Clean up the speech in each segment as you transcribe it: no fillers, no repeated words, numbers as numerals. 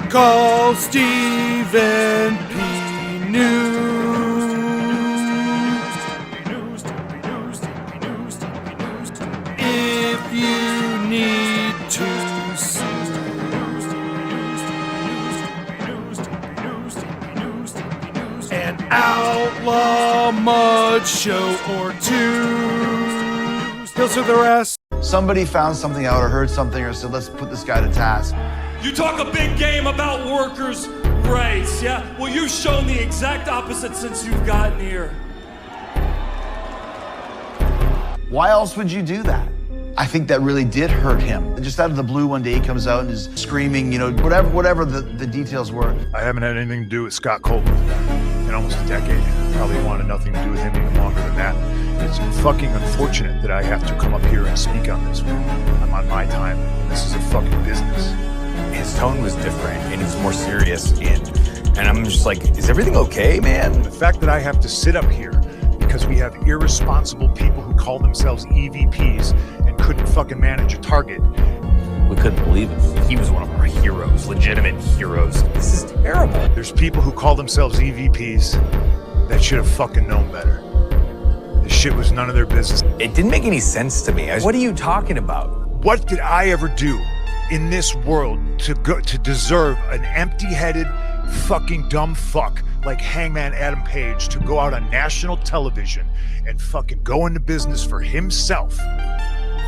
Call Stephen P. News. If you need to sue. An outlaw mud show or two. Kills with the rest. Somebody found something out or heard something or said, let's put this guy to task. You talk a big game about workers' rights, yeah? Well, you've shown the exact opposite since you've gotten here. Why else would you do that? I think that really did hurt him. Just out of the blue, one day he comes out and is screaming, you know, whatever the details were. I haven't had anything to do with Scott Colton in almost a decade. Probably wanted nothing to do with him even longer than that. It's fucking unfortunate that I have to come up here and speak on this. I'm on my time. This is a fucking business. His tone was different and it was more serious, and I'm just like, is everything okay, man? The fact that I have to sit up here because we have irresponsible people who call themselves EVPs and couldn't fucking manage a target. We couldn't believe it. He was one of our heroes, legitimate heroes. This is terrible. There's people who call themselves EVPs that should have fucking known better. This shit was none of their business. It didn't make any sense to me. What are you talking about? What did I ever do in this world to deserve an empty-headed fucking dumb fuck like Hangman Adam Page to go out on national television and fucking go into business for himself?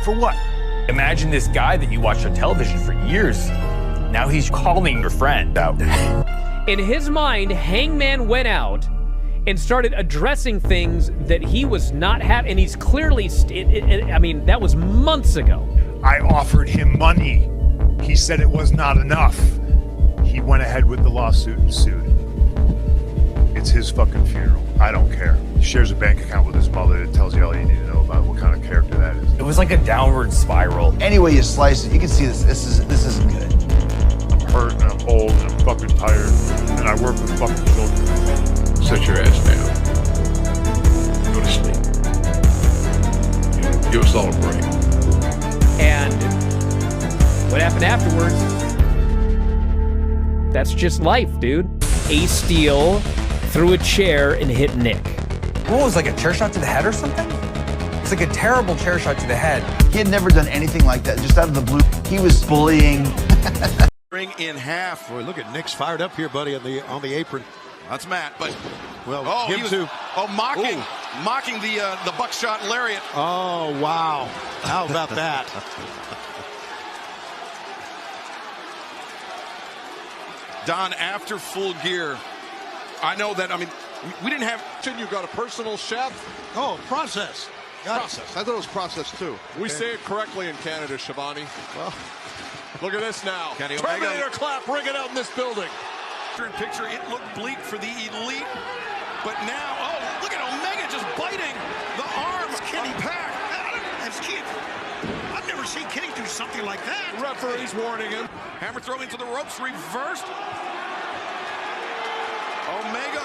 For what? Imagine this guy that you watched on television for years. Now he's calling your friend out. In his mind, Hangman went out and started addressing things that he was not happy, and he's clearly, I mean, that was months ago. I offered him money. He said it was not enough. He went ahead with the lawsuit and sued. It's his fucking funeral. I don't care. He shares a bank account with his mother that tells you all you need to know about what kind of character that is. It was like a downward spiral. Any way you slice it, you can see this isn't good. I'm hurt and I'm old and I'm fucking tired and I work with fucking children. Sit your ass down. Go to sleep. Give us all a break. And what happened afterwards? That's just life, dude. Ace Steel threw a chair and hit Nick. What was, like a chair shot to the head or something? It's like a terrible chair shot to the head. He had never done anything like that. Just out of the blue, he was bullying. Ring in half. Boy, look at Nick's fired up here, buddy, on the apron. That's Matt, but well, him too. Mocking the buckshot lariat. Oh wow! How about that? Don, after Full Gear, I know that. I mean, we didn't have. You got a personal chef? Oh, process. Process. I thought it was process too. We say it correctly in Canada, Shivani. Well, look at this now. Kenny Terminator Omega. clap, ring it out in this building. Picture, it looked bleak for the Elite, but now, oh, look at Omega just biting the arm of Kenny Pack. That's Keith. I've never seen Kenny do something like that. Referee's warning him. Hammer throw into the ropes, reversed. Omega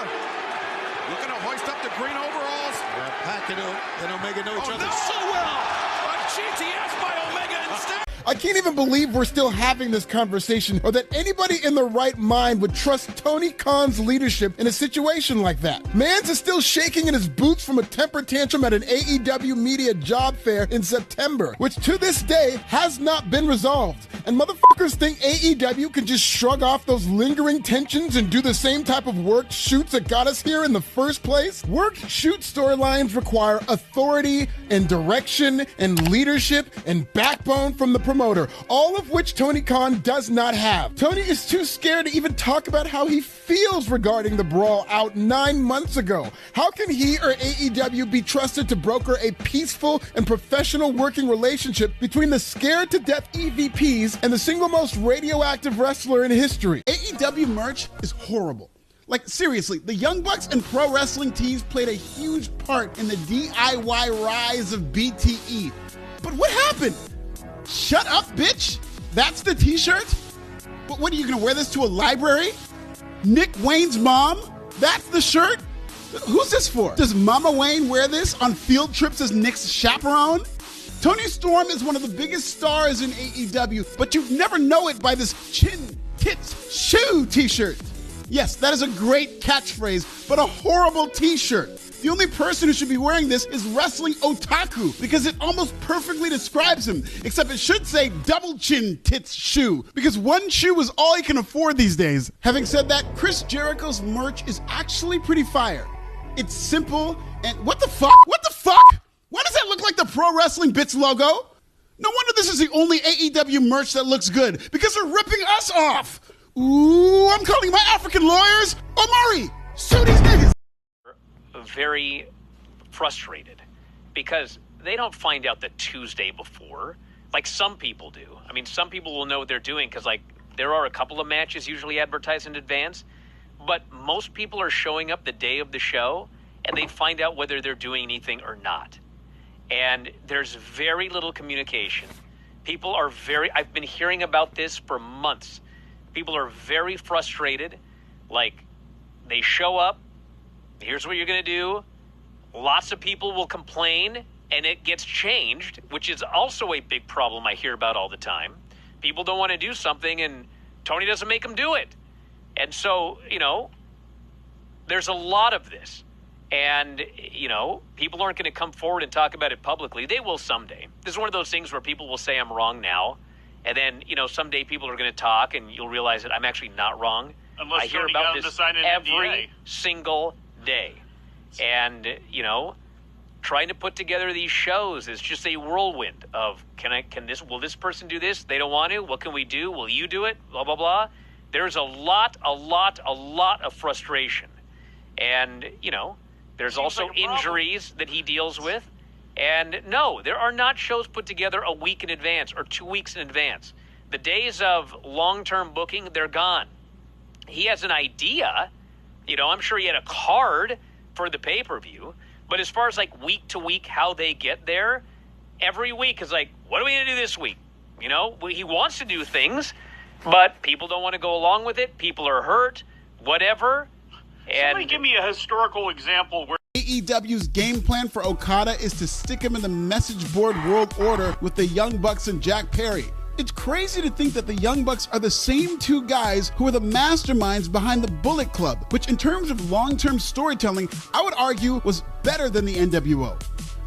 looking to hoist up the green overalls. Yeah, Pac and Omega know each other so well. A GTS by Omega instead. I can't even believe we're still having this conversation, or that anybody in the right mind would trust Tony Khan's leadership in a situation like that. Mans is still shaking in his boots from a temper tantrum at an AEW media job fair in September, which to this day has not been resolved. And motherfuckers think AEW can just shrug off those lingering tensions and do the same type of worked shoots that got us here in the first place? Worked shoot storylines require authority and direction and leadership and backbone from the promoter, all of which Tony Khan does not have. Tony is too scared to even talk about how he feels regarding the brawl out 9 months ago. How can he or AEW be trusted to broker a peaceful and professional working relationship between the scared to death EVPs and the single most radioactive wrestler in history? AEW merch is horrible. Like, seriously, the Young Bucks and pro wrestling tees played a huge part in the DIY rise of BTE. But what happened? Shut up, bitch! That's the t-shirt? What are you gonna wear this to a library? Nick Wayne's mom? That's the shirt? Who's this for? Does Mama Wayne wear this on field trips as Nick's chaperone? Tony Storm is one of the biggest stars in AEW, but you'd never know it by this chin, tits, shoe t-shirt. Yes, that is a great catchphrase, but a horrible t-shirt. The only person who should be wearing this is wrestling otaku because it almost perfectly describes him, except it should say double chin tits shoe because one shoe is all he can afford these days. Having said that, Chris Jericho's merch is actually pretty fire. It's simple and what the fuck? What the fuck? Why does that look like the Pro Wrestling Bits logo? No wonder this is the only AEW merch that looks good because they're ripping us off. Ooh, I'm calling my African lawyers. Omari, sue these niggas. Very frustrated because they don't find out the Tuesday before like some people do. I mean, some people will know what they're doing because like there are a couple of matches usually advertised in advance, but most people are showing up the day of the show and they find out whether they're doing anything or not. And there's very little communication. People are I've been hearing about this for months. People are very frustrated. Like, they show up, here's what you're going to do. Lots of people will complain, and it gets changed, which is also a big problem I hear about all the time. People don't want to do something, and Tony doesn't make them do it. And so, there's a lot of this. And, people aren't going to come forward and talk about it publicly. They will someday. This is one of those things where people will say I'm wrong now. And then, someday people are going to talk and you'll realize that I'm actually not wrong. Unless I hear Tony about got him this to sign an every NDA. single day. And, trying to put together these shows is just a whirlwind of, will this person do this? They don't want to. What can we do? Will you do it? Blah, blah, blah. There's a lot of frustration. And, there's also like injuries that he deals with. And no, there are not shows put together a week in advance or 2 weeks in advance. The days of long-term booking, they're gone. He has an idea. I'm sure he had a card for the pay-per-view. But as far as like week to week, how they get there, every week is like, what are we going to do this week? He wants to do things, but people don't want to go along with it. People are hurt, whatever. Somebody give me a historical example where AEW's game plan for Okada is to stick him in the message board world order with the Young Bucks and Jack Perry. It's crazy to think that the Young Bucks are the same two guys who are the masterminds behind the Bullet Club, which in terms of long-term storytelling, I would argue was better than the NWO.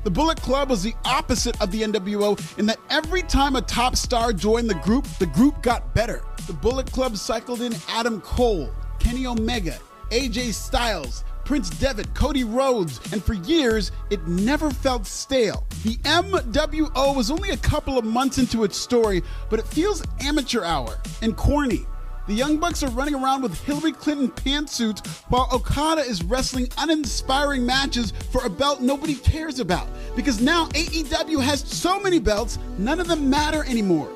The Bullet Club was the opposite of the NWO in that every time a top star joined the group got better. The Bullet Club cycled in Adam Cole, Kenny Omega, AJ Styles, Prince Devitt, Cody Rhodes, and for years, it never felt stale. The MWO was only a couple of months into its story, but it feels amateur hour and corny. The Young Bucks are running around with Hillary Clinton pantsuits while Okada is wrestling uninspiring matches for a belt nobody cares about. Because now AEW has so many belts, none of them matter anymore.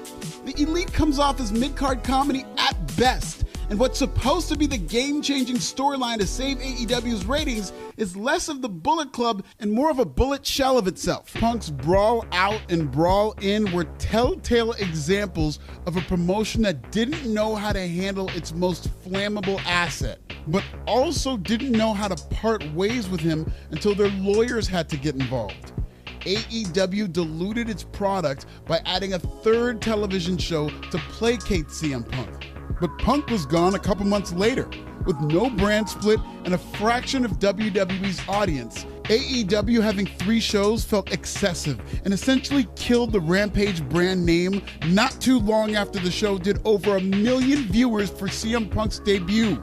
The Elite comes off as mid-card comedy at best. And what's supposed to be the game-changing storyline to save AEW's ratings is less of the Bullet Club and more of a bullet shell of itself. Punk's brawl out and brawl in were telltale examples of a promotion that didn't know how to handle its most flammable asset, but also didn't know how to part ways with him until their lawyers had to get involved. AEW diluted its product by adding a third television show to placate CM Punk. But Punk was gone a couple months later, with no brand split and a fraction of WWE's audience. AEW having 3 shows felt excessive and essentially killed the Rampage brand name not too long after the show did over 1 million viewers for CM Punk's debut.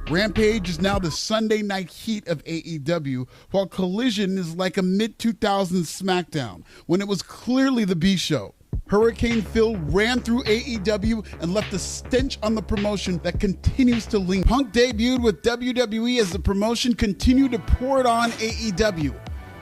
Rampage is now the Sunday night heat of AEW, while Collision is like a mid-2000s SmackDown, when it was clearly the B show. Hurricane Phil ran through AEW and left a stench on the promotion that continues to linger. Punk debuted with WWE as the promotion continued to pour it on AEW.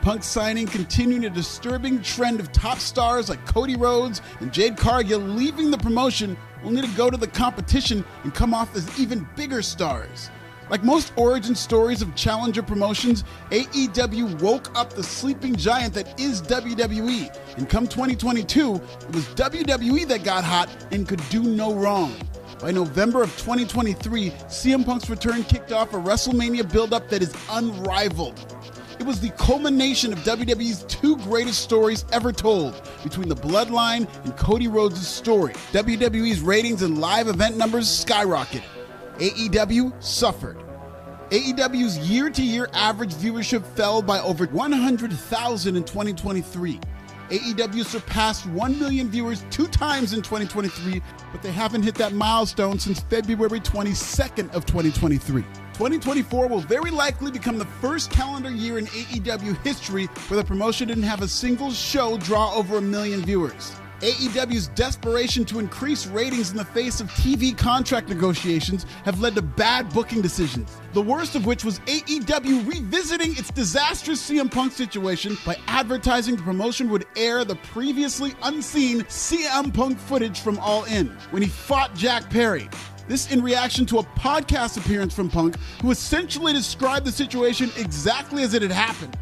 Punk's signing continued a disturbing trend of top stars like Cody Rhodes and Jade Cargill leaving the promotion only to go to the competition and come off as even bigger stars. Like most origin stories of challenger promotions, AEW woke up the sleeping giant that is WWE. And come 2022, it was WWE that got hot and could do no wrong. By November of 2023, CM Punk's return kicked off a WrestleMania build-up that is unrivaled. It was the culmination of WWE's two greatest stories ever told, between the Bloodline and Cody Rhodes' story. WWE's ratings and live event numbers skyrocketed. AEW suffered. AEW's year-to-year average viewership fell by over 100,000 in 2023. AEW surpassed 1 million viewers 2 times in 2023, but they haven't hit that milestone since February 22nd of 2023. 2024 will very likely become the first calendar year in AEW history where the promotion didn't have a single show draw over 1 million viewers. AEW's desperation to increase ratings in the face of TV contract negotiations have led to bad booking decisions, the worst of which was AEW revisiting its disastrous CM Punk situation by advertising the promotion would air the previously unseen CM Punk footage from All In, when he fought Jack Perry. This in reaction to a podcast appearance from Punk, who essentially described the situation exactly as it had happened.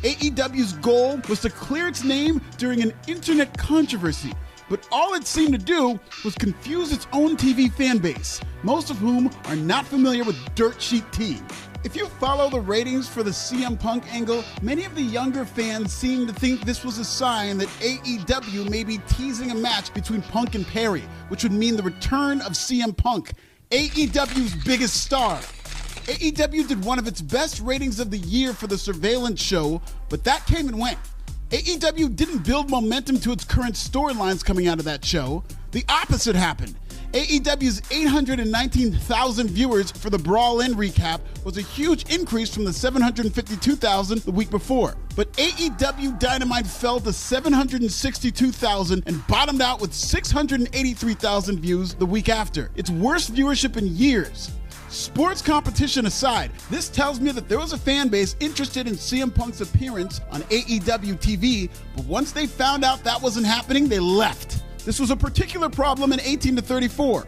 AEW's goal was to clear its name during an internet controversy, but all it seemed to do was confuse its own TV fan base, most of whom are not familiar with Dirt Sheet T. If you follow the ratings for the CM Punk angle, many of the younger fans seem to think this was a sign that AEW may be teasing a match between Punk and Perry, which would mean the return of CM Punk, AEW's biggest star. AEW did one of its best ratings of the year for the Surveillance show, but that came and went. AEW didn't build momentum to its current storylines coming out of that show. The opposite happened. AEW's 819,000 viewers for the Brawl In recap was a huge increase from the 752,000 the week before. But AEW Dynamite fell to 762,000 and bottomed out with 683,000 views the week after, its worst viewership in years. Sports competition aside, this tells me that there was a fan base interested in CM Punk's appearance on AEW TV, but once they found out that wasn't happening, they left. This was a particular problem in 18 to 34.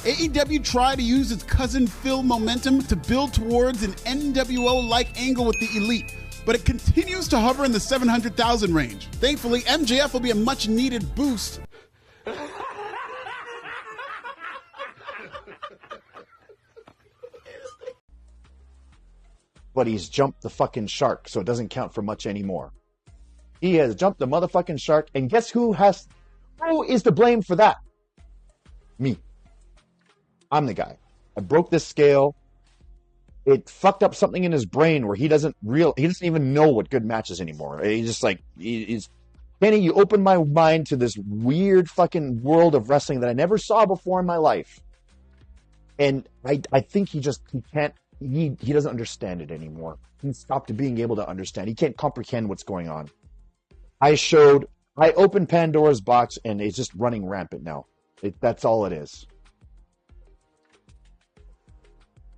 AEW tried to use its cousin Phil momentum to build towards an NWO-like angle with the Elite, but it continues to hover in the 700,000 range. Thankfully, MJF will be a much-needed boost. But he's jumped the fucking shark, so it doesn't count for much anymore. He has jumped the motherfucking shark, and guess who is to blame for that? Me. I'm the guy. I broke this scale. It fucked up something in his brain where he doesn't even know what good matches anymore. He's just like, Kenny, you opened my mind to this weird fucking world of wrestling that I never saw before in my life. And I think he doesn't understand it anymore. He stopped being able to understand. He can't comprehend what's going on. I opened Pandora's box and it's just running rampant now. That's all it is.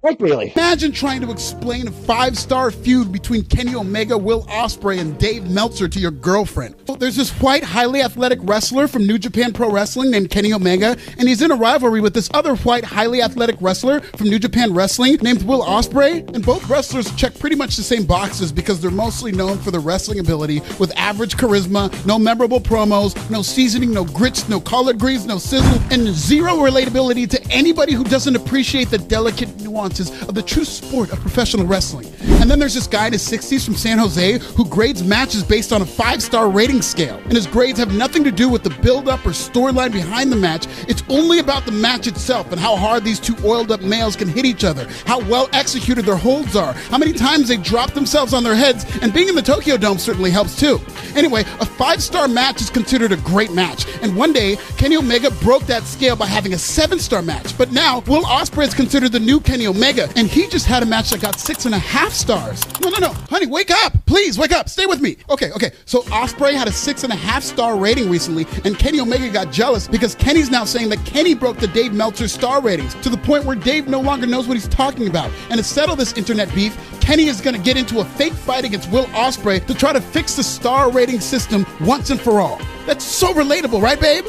Right, Bailey. Imagine trying to explain a 5-star feud between Kenny Omega, Will Ospreay, and Dave Meltzer to your girlfriend. There's this white, highly athletic wrestler from New Japan Pro Wrestling named Kenny Omega, and he's in a rivalry with this other white, highly athletic wrestler from New Japan Wrestling named Will Ospreay, and both wrestlers check pretty much the same boxes because they're mostly known for their wrestling ability with average charisma, no memorable promos, no seasoning, no grits, no collard greens, no sizzle, and zero relatability to anybody who doesn't appreciate the delicate nuances of the true sport of professional wrestling. And then there's this guy in his 60s from San Jose who grades matches based on a 5-star rating scale. And his grades have nothing to do with the build-up or storyline behind the match. It's only about the match itself and how hard these two oiled-up males can hit each other, how well executed their holds are, how many times they drop themselves on their heads, and being in the Tokyo Dome certainly helps too. Anyway, a 5-star match is considered a great match. And one day, Kenny Omega broke that scale by having a 7-star match. But now, Will Ospreay is considered the new Kenny Omega, and he just had a match that got 6.5 stars. No. Honey, wake up. Please, wake up. Stay with me. Okay. So Ospreay had a 6.5 star rating recently, and Kenny Omega got jealous because Kenny's now saying that Kenny broke the Dave Meltzer star ratings to the point where Dave no longer knows what he's talking about. And to settle this internet beef, Kenny is going to get into a fake fight against Will Ospreay to try to fix the star rating system once and for all. That's so relatable, right, babe?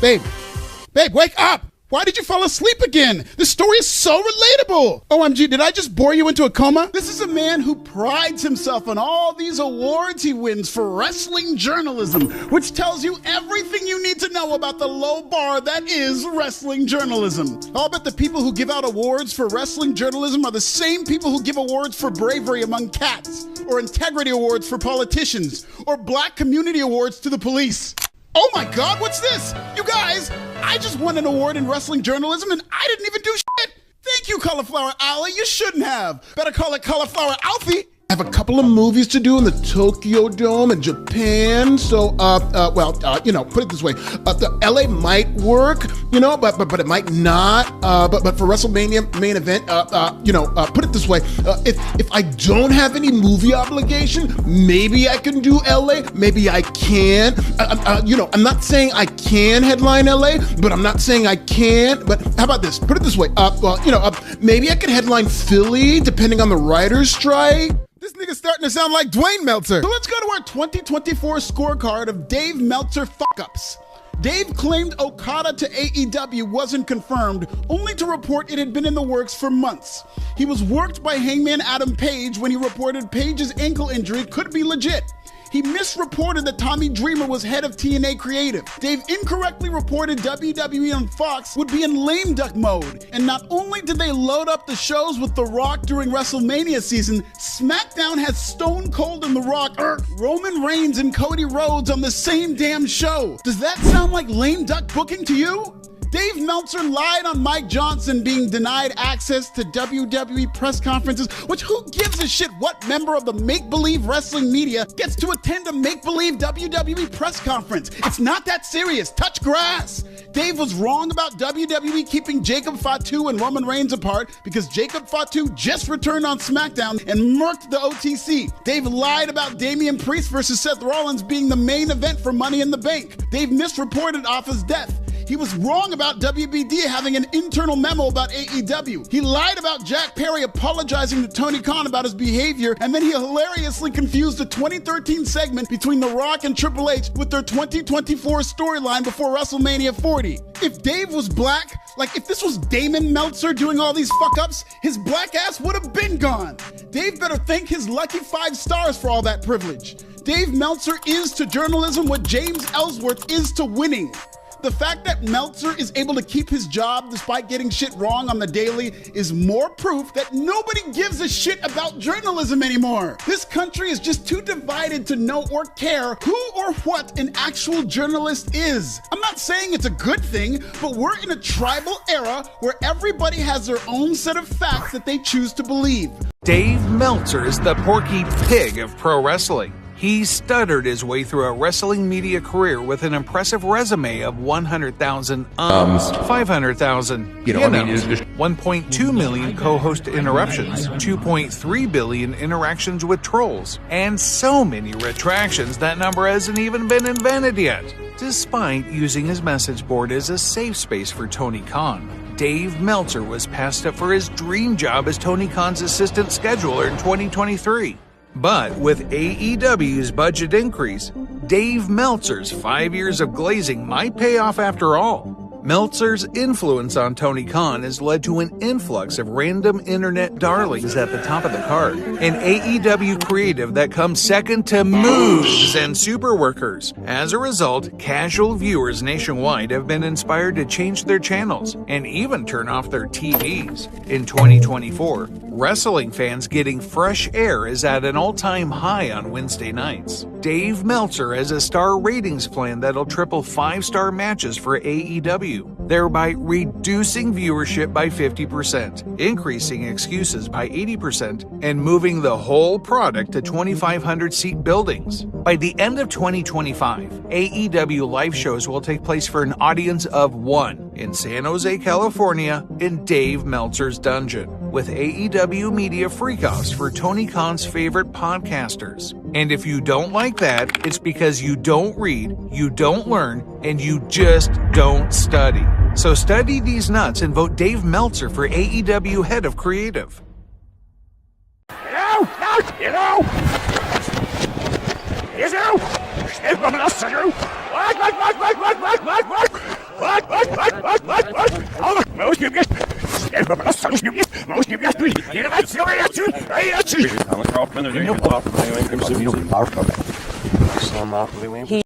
Babe, wake up! Why did you fall asleep again? This story is so relatable. OMG, did I just bore you into a coma? This is a man who prides himself on all these awards he wins for wrestling journalism, which tells you everything you need to know about the low bar that is wrestling journalism. I'll bet the people who give out awards for wrestling journalism are the same people who give awards for bravery among cats. or integrity awards for politicians, or black community awards to the police. Oh my God, what's this? You guys, I just won an award in wrestling journalism and I didn't even do shit. Thank you, Cauliflower Alley. You shouldn't have. Better call it Cauliflower Alfie. I have a couple of movies to do in the Tokyo Dome in Japan. So, put it this way. The LA might work, but it might not. But for WrestleMania main event, put it this way. If I don't have any movie obligation, maybe I can do LA. Maybe I can. I'm not saying I can headline LA, but I'm not saying I can't. But how about this? Put it this way. Maybe I could headline Philly, depending on the writer's strike. This nigga's starting to sound like Dwayne Meltzer. So let's go to our 2024 scorecard of Dave Meltzer fuck-ups. Dave claimed Okada to AEW wasn't confirmed, only to report it had been in the works for months. He was worked by Hangman Adam Page when he reported Page's ankle injury could be legit. He misreported that Tommy Dreamer was head of TNA Creative. Dave incorrectly reported WWE on Fox would be in lame duck mode. And not only did they load up the shows with The Rock during WrestleMania season, SmackDown has Stone Cold and The Rock, Roman Reigns and Cody Rhodes on the same damn show. Does that sound like lame duck booking to you? Dave Meltzer lied on Mike Johnson being denied access to WWE press conferences, which who gives a shit what member of the make-believe wrestling media gets to attend a make-believe WWE press conference? It's not that serious. Touch grass. Dave was wrong about WWE keeping Jacob Fatu and Roman Reigns apart because Jacob Fatu just returned on SmackDown and murked the OTC. Dave lied about Damian Priest versus Seth Rollins being the main event for Money in the Bank. Dave misreported Offa's death. He was wrong about WBD having an internal memo about AEW. He lied about Jack Perry apologizing to Tony Khan about his behavior, and then he hilariously confused the 2013 segment between The Rock and Triple H with their 2024 storyline before WrestleMania 40. If Dave was black, like if this was Damon Meltzer doing all these fuck-ups, his black ass would have been gone. Dave better thank his lucky 5 stars for all that privilege. Dave Meltzer is to journalism what James Ellsworth is to winning. The fact that Meltzer is able to keep his job despite getting shit wrong on the daily is more proof that nobody gives a shit about journalism anymore. This country is just too divided to know or care who or what an actual journalist is. I'm not saying it's a good thing, but we're in a tribal era where everybody has their own set of facts that they choose to believe. Dave Meltzer is the Porky Pig of pro wrestling. He stuttered his way through a wrestling media career with an impressive resume of 100,000 500,000 1.2 million co-host interruptions, 2.3 billion interactions with trolls, and so many retractions that number hasn't even been invented yet. Despite using his message board as a safe space for Tony Khan, Dave Meltzer was passed up for his dream job as Tony Khan's assistant scheduler in 2023. But with AEW's budget increase, Dave Meltzer's 5 years of glazing might pay off after all. Meltzer's influence on Tony Khan has led to an influx of random internet darlings at the top of the card, an AEW creative that comes second to Moves and Superworkers. As a result, casual viewers nationwide have been inspired to change their channels and even turn off their TVs. In 2024, wrestling fans getting fresh air is at an all-time high on Wednesday nights. Dave Meltzer has a star ratings plan that'll triple 5-star matches for AEW, thereby reducing viewership by 50%, increasing excuses by 80%, and moving the whole product to 2,500-seat buildings. By the end of 2025, AEW live shows will take place for an audience of 1 in San Jose, California, in Dave Meltzer's dungeon, with AEW media freakoffs for Tony Khan's favorite podcasters. And if you don't like that, it's because you don't read, you don't learn, and you just don't study. So study these nuts and vote Dave Meltzer for AEW Head of Creative.